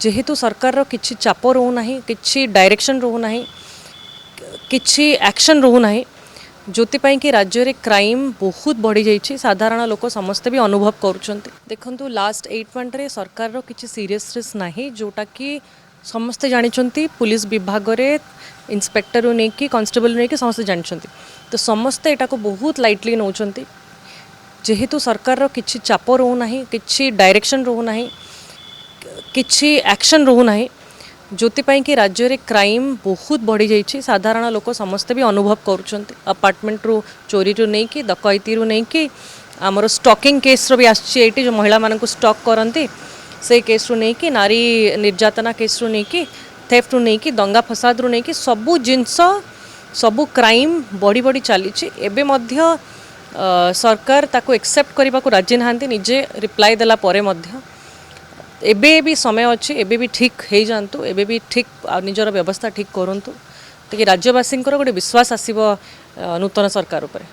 जेहेतु सरकार किसी चाप रोना कि डायरेक्शन रोना कि एक्शन रोना जो कि राज्य रे क्राइम बहुत बढ़ी जाइए साधारण लोक समस्ते भी अनुभव करुँच देखु लास्ट 8 मंथ रे सरकार किसी सीरियसनेस ना जोटा कि समस्ते जानते पुलिस विभाग रे इंस्पेक्टर रू नहीं कि कांस्टेबल नहीं कि समस्ते जानते तो समस्ते यहाँ को बहुत लाइटली नौकरी जेहेतु सरकार किसी चाप रोना कि डायरेक्शन रोना कि एक्शन रोना जो कि राज्य रे क्राइम बहुत बढ़ी जाइए साधारण लोक समस्ते भी अनुभव करुँच अपार्टमेंट रू चोरी रू नहीं कि डकैती रू नहीं कि आमर स्टॉकिंग केस रो भी आसी जो महिला मान स्टॉक करती से केस रू नहीं कि नारी निर्यातना केस रू नहीं कि थेफ्ट रू नहीं कि दंगा फसाद रू नहीं कि सबू जिनस सबू क्राइम बढ़ी बढ़ी चली सरकार ताको एक्सेप्ट करने को राजी नहांती निजे रिप्लाई देला परे मध्य एबे भी समय अच्छी एबे भी ठीक हो जातु एबे भी ठीक निजर व्यवस्था ठीक करूँ ताकि राज्यवासी गोटे विश्वास आसब नूतन सरकार उपरे।